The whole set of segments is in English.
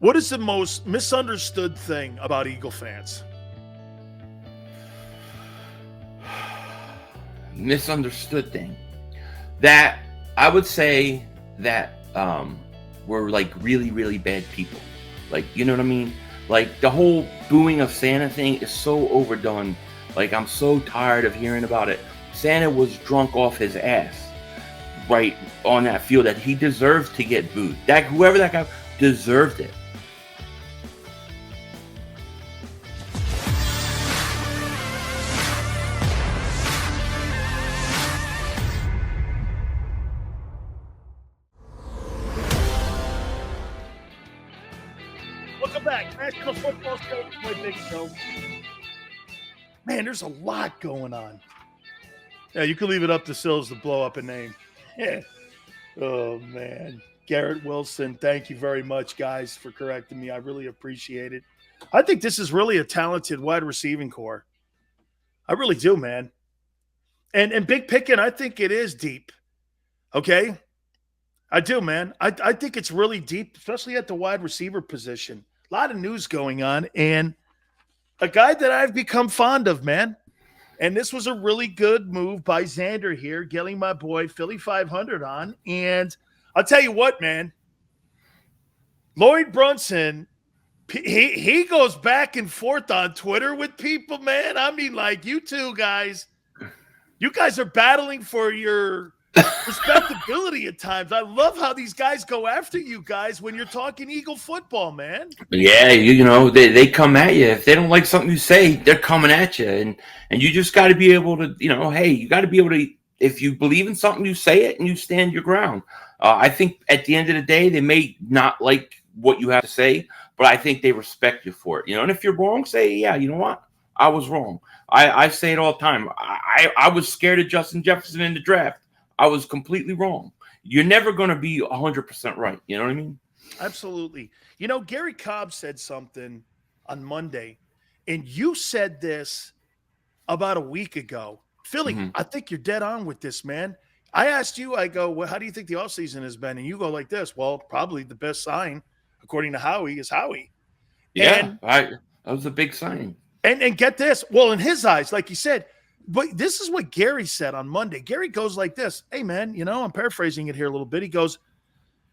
What is the most misunderstood thing about Eagle fans? Misunderstood thing. That I would say that we're like really, really bad people. Like, you know what I mean? Like the whole booing of Santa thing is so overdone. Like, I'm so tired of hearing about it. Santa was drunk off his ass right on that field that he deserved to get booed. That whoever that guy deserved it. Welcome back. National Football Show. My big show. Man, there's a lot going on. Yeah, you can leave it up to Sills to blow up a name. Yeah. Oh, man. Garrett Wilson, thank you very much, guys, for correcting me. I really appreciate it. I think this is really a talented wide receiving core. I really do, man. And Big Pickin', I think it is deep. Okay? I do, man. I think it's really deep, especially at the wide receiver position. A lot of news going on, and a guy that I've become fond of, man. And this was a really good move by Xander here, getting my boy Philly.500 on. And I'll tell you what, man. Lloyd Brunson, he goes back and forth on Twitter with people, man. I mean, like, you two guys, you guys are battling for your respectability at times. I love how these guys go after you guys when you're talking Eagle football, man. Yeah, you know, they come at you. If they don't like something you say, they're coming at you. And you just got to be able to, you know, hey, you got to be able to, if you believe in something, you say it and you stand your ground. I think at the end of the day, they may not like what you have to say, but I think they respect you for it. You know, and if you're wrong, say, yeah, you know what? I was wrong. I say it all the time. I was scared of Justin Jefferson in the draft. I was completely wrong. You're never going to be 100% right. You know what I mean? Absolutely. You know, Gary Cobb said something on Monday, and you said this about a week ago. Philly, I think you're dead on with this, man. I asked you, I go, well, how do you think the offseason has been? And you go like this, well, probably the best sign, according to Howie, is Howie. Yeah, that was a big sign. And get this. Well, in his eyes, like you said, but this is what Gary said on Monday. Gary goes like this. Hey, man, you know, I'm paraphrasing it here a little bit. He goes,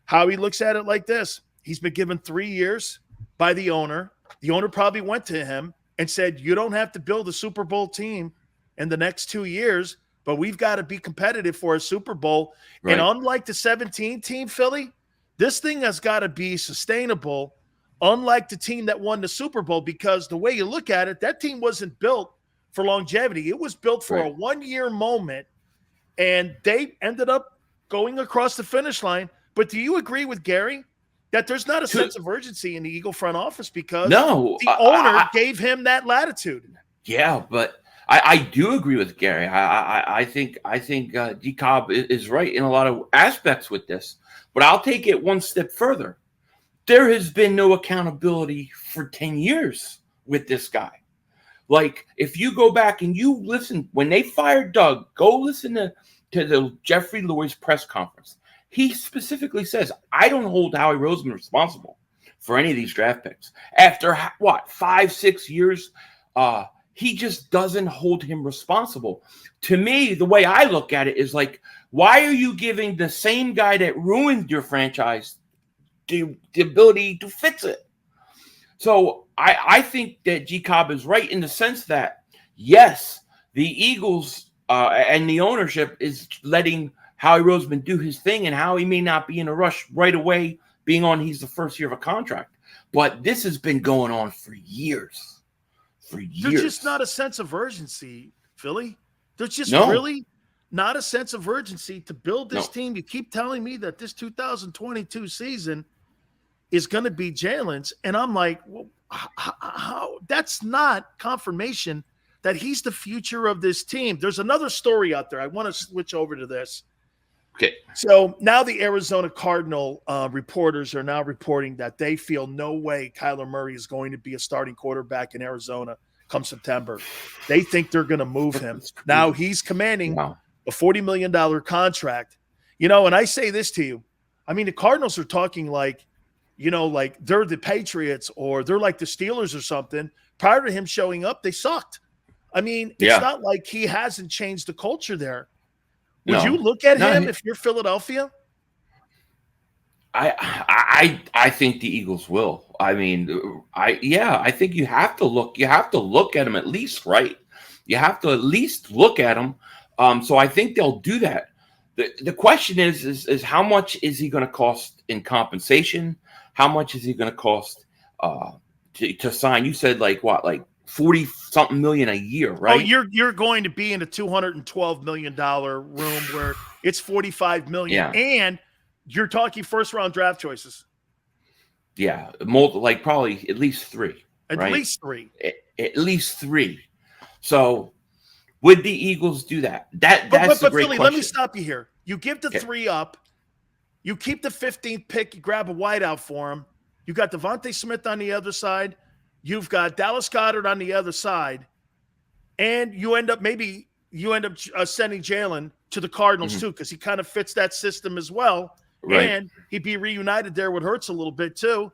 Howie looks at it like this. He's been given 3 years by the owner. The owner probably went to him and said, you don't have to build a Super Bowl team in the next 2 years, but we've got to be competitive for a Super Bowl. Right. And unlike the 17 team, Philly, this thing has got to be sustainable, unlike the team that won the Super Bowl, because the way you look at it, that team wasn't built for longevity. It was built for a 1 year moment, and they ended up going across the finish line. But do you agree with Gary that there's not a sense of urgency in the Eagle front office because the owner gave him that latitude? Yeah, but I do agree with Gary. I think JAKIB is right in a lot of aspects with this. But I'll take it one step further. There has been no accountability for 10 years with this guy. Like, if you go back and you listen, when they fired Doug, go listen to the Jeffrey Lurie press conference. He specifically says, I don't hold Howie Roseman responsible for any of these draft picks. After, 5-6 years, he just doesn't hold him responsible. To me, the way I look at it is like, why are you giving the same guy that ruined your franchise the ability to fix it? So I think that JAKIB is right in the sense that, yes, the Eagles and the ownership is letting Howie Roseman do his thing, and Howie may not be in a rush right away, he's the first year of a contract. But this has been going on for years. There's just not a sense of urgency, Philly. There's just really not a sense of urgency to build this team. You keep telling me that this 2022 season is going to be Jalen's, and I'm like, well, how? That's not confirmation that he's the future of this team. There's another story out there. I want to switch over to this. Okay. So now the Arizona Cardinal reporters are now reporting that they feel no way Kyler Murray is going to be a starting quarterback in Arizona come September. They think they're going to move him. Now he's commanding a $40 million contract. You know, and I say this to you. I mean, the Cardinals are talking like, like they're the Patriots or they're like the Steelers or something. Prior to him showing up, they sucked. I mean, it's not like he hasn't changed the culture there. Would you look at him if you're Philadelphia? I think the Eagles will. I mean, I think you have to look. You have to look at him at least, right? You have to at least look at him. So I think they'll do that. The question is how much is he going to cost in compensation? How much is he going to cost to sign? You said like 40 something million a year, right? Oh, you're going to be in a $212 million room where it's 45 million, and you're talking first round draft choices. Yeah, probably at least three. At least three. At least three. So would the Eagles do that? That's the great Philly, question. let me stop you here. You give the 3 up. You keep the 15th pick. You grab a wideout for him. You got Devontae Smith on the other side. You've got Dallas Goedert on the other side. And you end up sending Jalen to the Cardinals too, because he kind of fits that system as well. Right. And he'd be reunited there with Hurts a little bit too.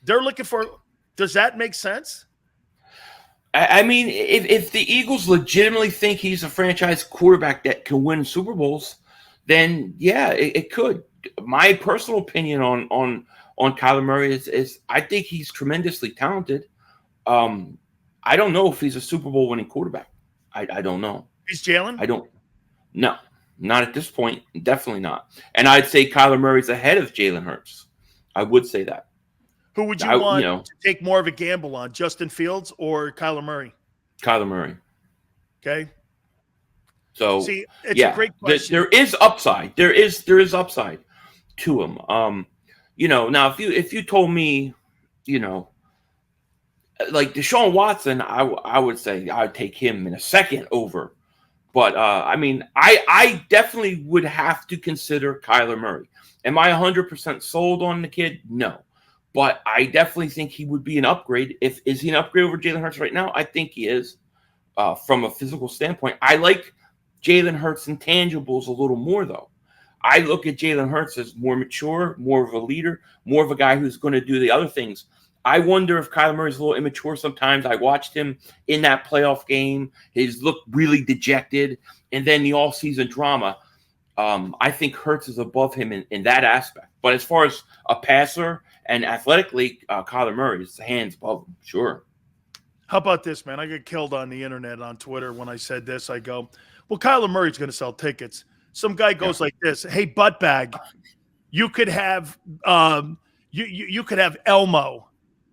They're looking for – does that make sense? I mean, if the Eagles legitimately think he's a franchise quarterback that can win Super Bowls, then yeah, it could. My personal opinion on Kyler Murray is I think he's tremendously talented. I don't know if he's a Super Bowl winning quarterback. I don't know. Is Jalen? No, not at this point. Definitely not. And I'd say Kyler Murray's ahead of Jalen Hurts. I would say that. Who would you want to take more of a gamble on, Justin Fields or Kyler Murray? Kyler Murray. Okay. So see, it's a great question. There is upside. There is upside to him. Now if you told me, like Deshaun Watson, I would say I would take him in a second over. But I mean, I definitely would have to consider Kyler Murray. Am I 100% sold on the kid? No. But I definitely think he would be an upgrade. Is he an upgrade over Jalen Hurts right now? I think he is. From a physical standpoint, I like Jalen Hurts' intangibles a little more, though. I look at Jalen Hurts as more mature, more of a leader, more of a guy who's going to do the other things. I wonder if Kyler Murray's a little immature sometimes. I watched him in that playoff game. He's looked really dejected. And then the all-season drama, I think Hurts is above him in that aspect. But as far as a passer and athletically, Kyler Murray's hands above him, sure. How about this, man? I get killed on the internet on Twitter when I said this. I go, well, Kyler Murray's going to sell tickets. Some guy goes like this: hey, buttbag, you could have you could have Elmo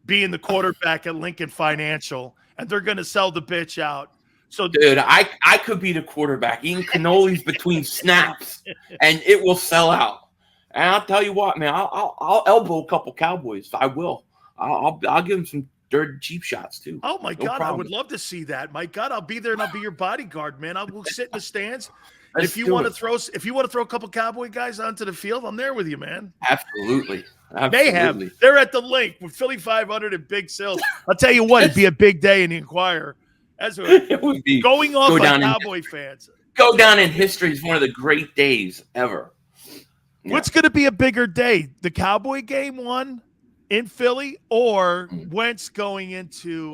being the quarterback at Lincoln Financial, and they're going to sell the bitch out. So, dude, I could be the quarterback eating cannolis between snaps, and it will sell out. And I'll tell you what, man, I'll elbow a couple Cowboys. I will. I'll give them some dirty cheap shots too. Oh my God, I would love to see that. My God, I'll be there and I'll be your bodyguard, man. I will sit in the stands. If you want to throw a couple Cowboy guys onto the field, I'm there with you, man. Absolutely. They're at the link with Philly.500 and Big Sills. I'll tell you what, it'd be a big day in the Inquirer. It would be going off on Cowboy fans. Go down in history as one of the great days ever. Yeah. What's going to be a bigger day? The Cowboy game one in Philly or Wentz going into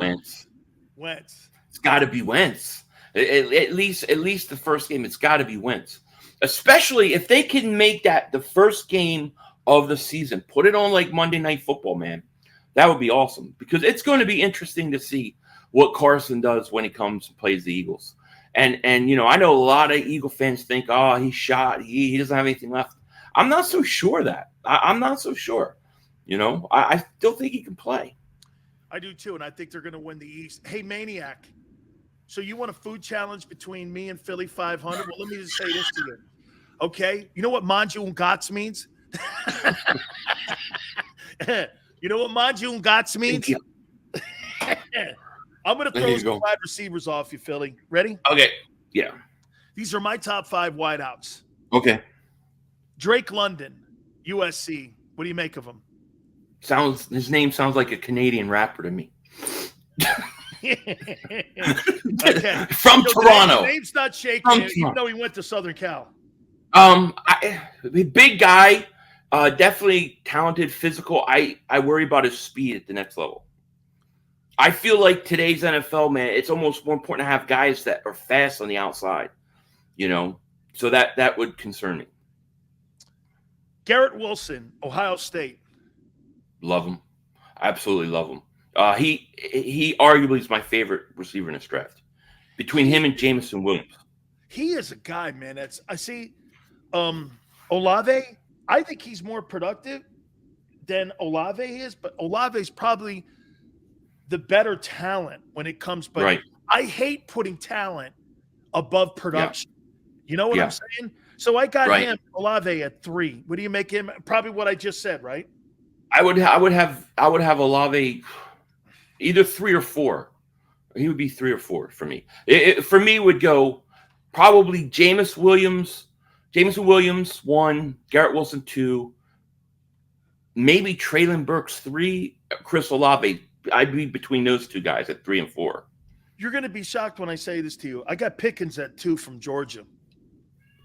Wentz? It's got to be Wentz. At least the first game, it's got to be Wentz. Especially if they can make that the first game of the season. Put it on like Monday Night Football, man. That would be awesome because it's going to be interesting to see what Carson does when he comes and plays the Eagles. And I know a lot of Eagle fans think, oh, he's shot. He doesn't have anything left. I'm not so sure of that. I'm not so sure. I still think he can play. I do too, and I think they're going to win the East. Hey, Maniac. So you want a food challenge between me and Philly.500? Well, let me just say this to you. Okay? You know what Manju and Gotts means? You know what Manju and Gotts means? I'm going to throw some wide receivers off you, Philly. Ready? Okay. Yeah. These are my top 5 wideouts. Okay. Drake London, USC. What do you make of him? His name sounds like a Canadian rapper to me. Okay. From Toronto. The name's not shaking, even though he went to Southern Cal. Big guy, Definitely talented, physical. I worry about his speed at the next level. I feel like today's NFL, man, it's almost more important to have guys that are fast on the outside, so that would concern me. Garrett Wilson, Ohio State. Love him. Absolutely love him. He arguably is my favorite receiver in this draft. Between him and Jameson Williams. He is a guy, man. I see Olave, I think he's more productive than Olave is, but Olave's probably the better talent when it comes. But right. I hate putting talent above production. Yeah. You know what I'm saying? So I got him, Olave, at 3. What do you make him? Probably what I just said, right? I would have Olave either 3 or 4. He would be 3 or 4 for me. For me, would go probably Jameson Williams 1, Garrett Wilson 2, maybe Treylon Burks 3, Chris Olave. I'd be between those two guys at 3 and 4. You're going to be shocked when I say this to you. I got Pickens at 2 from Georgia.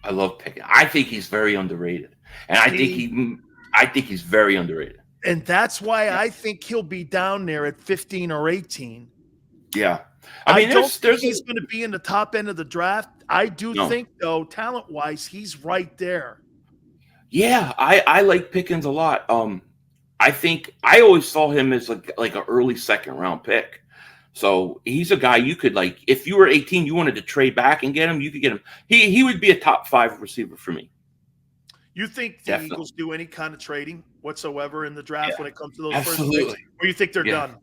I love Pickens. I think he's very underrated, and I think he's very underrated. And that's why I think he'll be down there at 15 or 18. Yeah. I don't think he's going to be in the top end of the draft. I do think, though, talent-wise, he's right there. Yeah, I like Pickens a lot. I think I always saw him as like an early second-round pick. So he's a guy you could, like, if you were 18, you wanted to trade back and get him, you could get him. He would be a top 5 receiver for me. You think the Eagles do any kind of trading whatsoever in the draft when it comes to those Absolutely. first picks? Or you think they're done?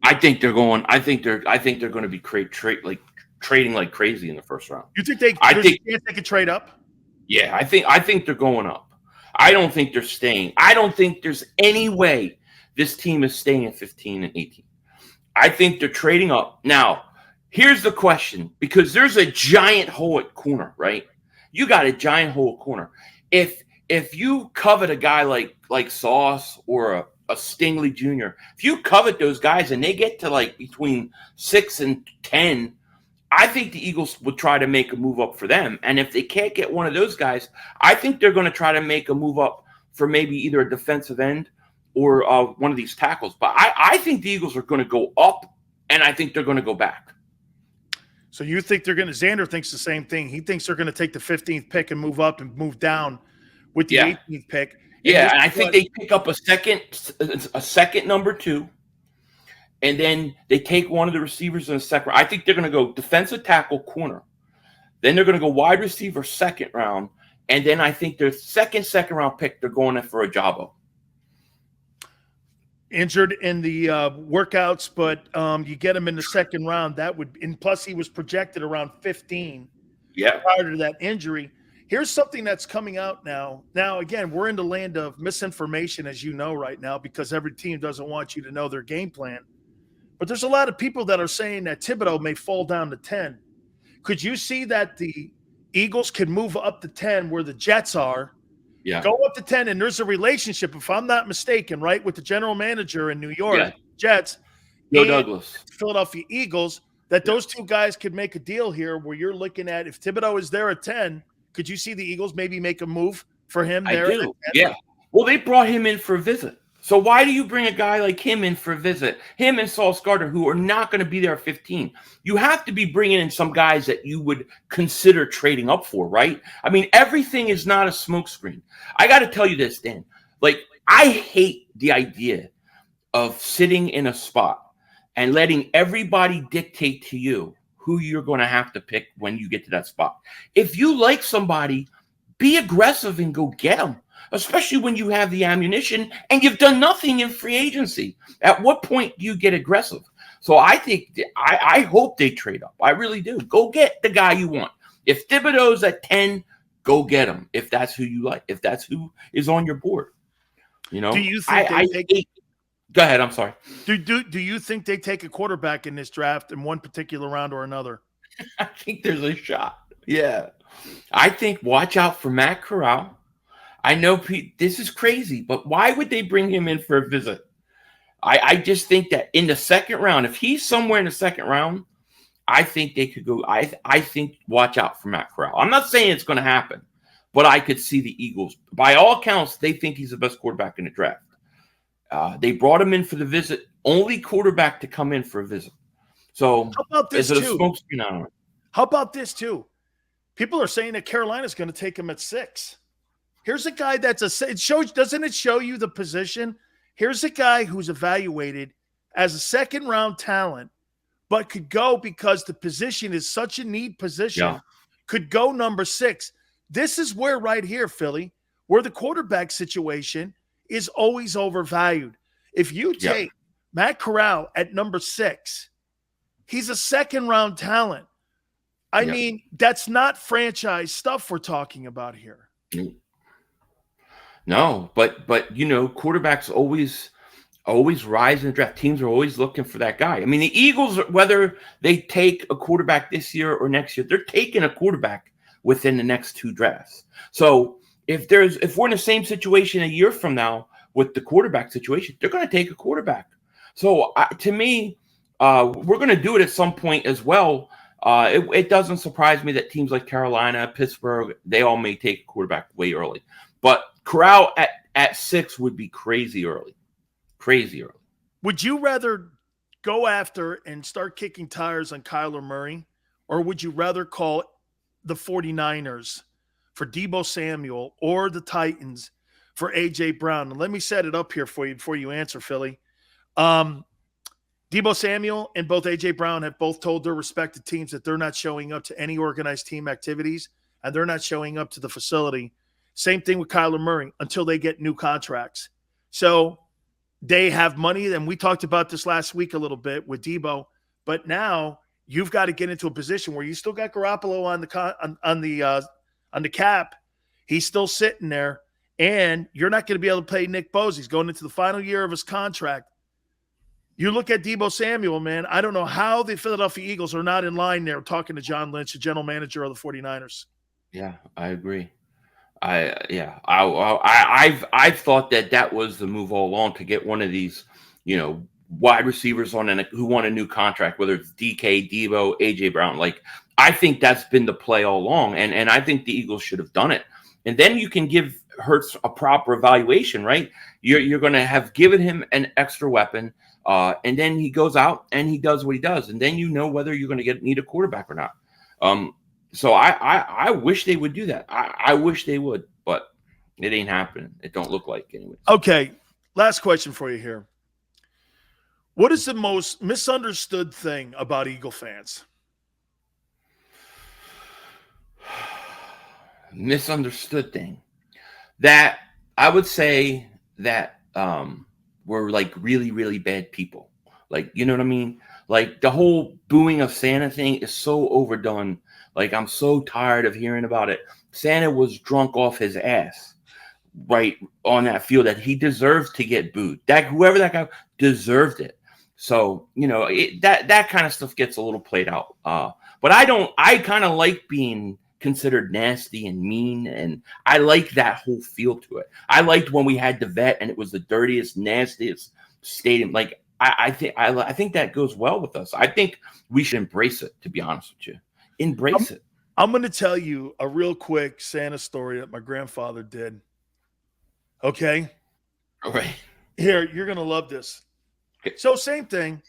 I think they're going. I think they're going to be trading like crazy in the first round. You think they could trade up? Yeah, I think they're going up. I don't think they're staying. I don't think there's any way this team is staying at 15 and 18. I think they're trading up. Now, here's the question, because there's a giant hole at corner, right? You got a giant hole at corner. If you covet a guy like Sauce or a Stingley Jr., if you covet those guys and they get to like between 6 and 10, I think the Eagles would try to make a move up for them. And if they can't get one of those guys, I think they're going to try to make a move up for maybe either a defensive end or one of these tackles. But I think the Eagles are going to go up, and I think they're going to go back. So you think they're going to – Xander thinks the same thing. He thinks they're going to take the 15th pick and move up and move down with the 18th pick. Yeah, and I think they pick up a second number 2, and then they take one of the receivers in the second round. I think they're going to go defensive tackle, corner. Then they're going to go wide receiver second round, and then I think their second round pick, they're going for a Jabo. Injured in the workouts, but you get him in the second round. That would, and plus he was projected around 15. Yeah. Prior to that injury. Here's something that's coming out now. Now, again, we're in the land of misinformation, as you know, right now, because every team doesn't want you to know their game plan. But there's a lot of people that are saying that Thibodeau may fall down to 10. Could you see that the Eagles could move up to 10 where the Jets are? Yeah. Go up to 10, and there's a relationship, if I'm not mistaken, right, with the general manager in New York, Jets, Joe Douglas, Philadelphia Eagles, that those two guys could make a deal here where you're looking at, if Thibodeau is there at 10, could you see the Eagles maybe make a move for him there? I do. Yeah. Well, they brought him in for a visit. So why do you bring a guy like him in for a visit? Him and Sauce Gardner, who are not going to be there at 15. You have to be bringing in some guys that you would consider trading up for, right? I mean, everything is not a smokescreen. I got to tell you this, Dan. Like, I hate the idea of sitting in a spot and letting everybody dictate to you who you're going to have to pick when you get to that spot. If you like somebody, be aggressive and go get them. Especially when you have the ammunition and you've done nothing in free agency. At what point do you get aggressive? So I think I hope they trade up. I really do. Go get the guy you want. If Thibodeau's at 10, go get him. If that's who you like. If that's who is on your board. You know. Do you think go ahead. I'm sorry. Do you think they take a quarterback in this draft in one particular round or another? I think there's a shot. Yeah. I think watch out for Matt Corral. I know this is crazy, but why would they bring him in for a visit? I just think that in the second round, if he's somewhere in the second round, I think they could go. I think watch out for Matt Corral. I'm not saying it's going to happen, but I could see the Eagles. By all accounts, they think he's the best quarterback in the draft. They brought him in for the visit. Only quarterback to come in for a visit. So how about this is it a too? smokescreen? I don't know. How about this too? People are saying that Carolina's going to take him at 6. Here's a guy that's doesn't it show you the position? Here's a guy who's evaluated as a second-round talent, but could go because the position is such a need position, could go number 6. This is where right here, Philly, where the quarterback situation is always overvalued. If you take Matt Corral at number 6, he's a second-round talent. I mean, that's not franchise stuff we're talking about here. No, but quarterbacks always rise in the draft. Teams are always looking for that guy. I mean, the Eagles, whether they take a quarterback this year or next year, they're taking a quarterback within the next 2 drafts. So if we're in the same situation a year from now with the quarterback situation, they're going to take a quarterback. So to me, we're going to do it at some point as well. It doesn't surprise me that teams like Carolina, Pittsburgh, they all may take a quarterback way early. But Corral at 6 would be crazy early. Crazy early. Would you rather go after and start kicking tires on Kyler Murray, or would you rather call the 49ers for Deebo Samuel or the Titans for A.J. Brown? And let me set it up here for you before you answer, Philly. Deebo Samuel and both A.J. Brown have both told their respective teams that they're not showing up to any organized team activities, and they're not showing up to the facility. Same thing with Kyler Murray until they get new contracts. So they have money, and we talked about this last week a little bit with Deebo, but now you've got to get into a position where you still got Garoppolo on the cap. He's still sitting there, and you're not going to be able to pay Nick Bosa. He's going into the final year of his contract. You look at Deebo Samuel, man, I don't know how the Philadelphia Eagles are not in line there talking to John Lynch, the general manager of the 49ers. Yeah, I agree. I've thought that was the move all along, to get one of these, wide receivers who want a new contract, whether it's DK, Deebo, AJ Brown. Like, I think that's been the play all along, and I think the Eagles should have done it. And then you can give Hurts a proper evaluation, right? You're going to have given him an extra weapon, and then he goes out and he does what he does, and then you know whether you're going to need a quarterback or not. So I wish they would do that. I wish they would, but it ain't happening. It don't look like anyway. Okay, last question for you here. What is the most misunderstood thing about Eagle fans? Misunderstood thing. That I would say that we're like really, really bad people. Like, you know what I mean? Like, the whole booing of Santa thing is so overdone. Like, I'm so tired of hearing about it. Santa was drunk off his ass right on that field, that he deserved to get booed. Whoever that guy deserved it. So, that kind of stuff gets a little played out. But I kind of like being considered nasty and mean, and I like that whole feel to it. I liked when we had the Vet and it was the dirtiest, nastiest stadium. Like, I think that goes well with us. I think we should embrace it, to be honest with you. Embrace it. I'm going to tell you a real quick Santa story that my grandfather did. Okay? All right. Here, you're going to love this. Okay. So, same thing.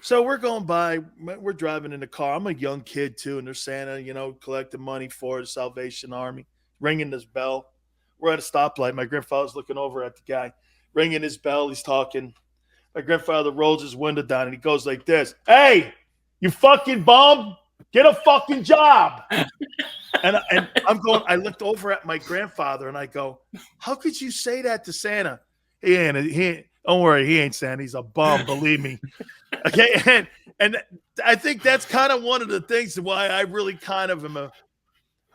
So we're going by, we're driving in the car. I'm a young kid too, and there's Santa, collecting money for the Salvation Army, ringing this bell. We're at a stoplight. My grandfather's looking over at the guy, ringing his bell. He's talking. My grandfather rolls his window down, and he goes like this: "Hey, you fucking bum, get a fucking job." And I'm going, I looked over at my grandfather, and I go, "How could you say that to Santa? He ain't, don't worry, he ain't Santa. He's a bum, believe me." Okay, and I think that's kind of one of the things why I really kind of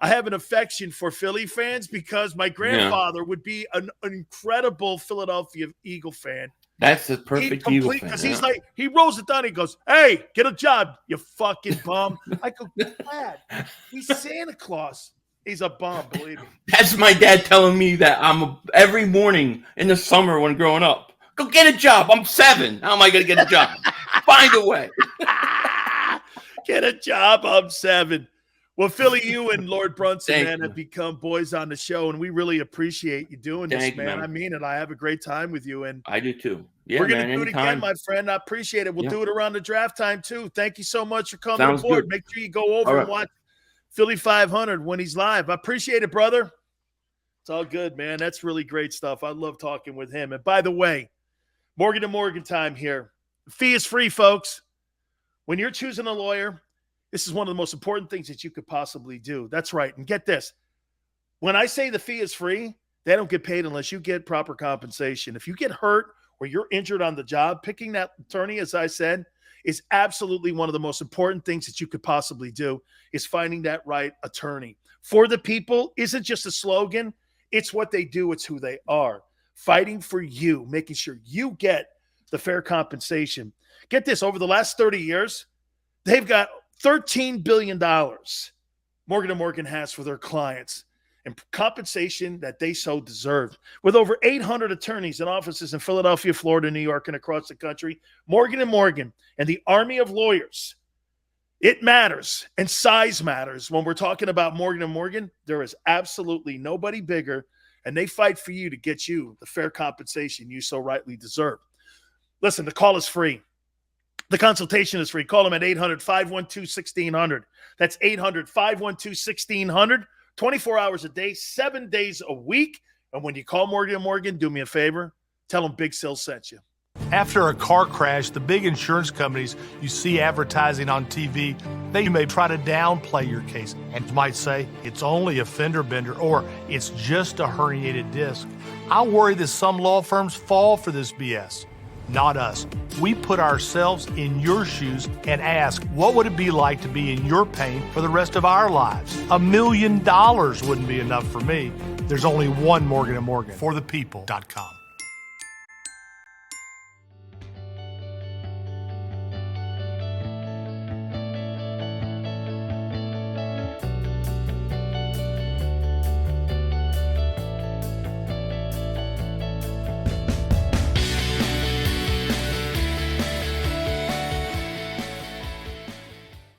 I have an affection for Philly fans, because my grandfather would be an incredible Philadelphia Eagle fan. That's the perfect Eagle fan. Because he's like, he rolls it down, he goes, "Hey, get a job, you fucking bum." I go, "Dad, he's Santa Claus. He's a bum, believe me." That's my dad telling me that every morning in the summer when growing up. Go get a job. I'm 7. How am I going to get a job? Find a way. Get a job. I'm 7. Well, Philly, you and Lord Brunson, Thank man, you. have become boys on the show, and we really appreciate you doing this, Thank you, man. man. I mean it. I have a great time with you, and I do too. Yeah, we're going to man. do it again, Anytime. my friend. I appreciate it. We'll Yeah. do it around the draft time, too. Thank you so much for coming Sounds aboard. good. Make sure you go over All right. and watch Philly.500 when he's live. I appreciate it, brother. It's all good, man. That's really great stuff. I love talking with him. And by the way, Morgan to Morgan time here. The fee is free, folks. When you're choosing a lawyer, this is one of the most important things that you could possibly do. That's right. And get this. When I say the fee is free, they don't get paid unless you get proper compensation. If you get hurt or you're injured on the job, picking that attorney, as I said, is absolutely one of the most important things that you could possibly do, is finding that right attorney. For the people isn't just a slogan. It's what they do. It's who they are. Fighting for you, making sure you get the fair compensation. Get this, over the last 30 years, they've got $13 billion Morgan & Morgan has for their clients and compensation that they so deserve. With over 800 attorneys and offices in Philadelphia, Florida, New York, and across the country, Morgan & Morgan and the army of lawyers, it matters, and size matters. When we're talking about Morgan & Morgan, there is absolutely nobody bigger, and they fight for you to get you the fair compensation you so rightly deserve. Listen, the call is free. The consultation is free. Call them at 800-512-1600. That's 800-512-1600. 24 hours a day, 7 days a week. And when you call Morgan & Morgan, do me a favor. Tell them Big Sil sent you. After a car crash, the big insurance companies you see advertising on TV, they may try to downplay your case and might say it's only a fender bender or it's just a herniated disc. I worry that some law firms fall for this BS. Not us. We put ourselves in your shoes and ask, what would it be like to be in your pain for the rest of our lives? $1 million wouldn't be enough for me. There's only one Morgan & Morgan. ForThePeople.com.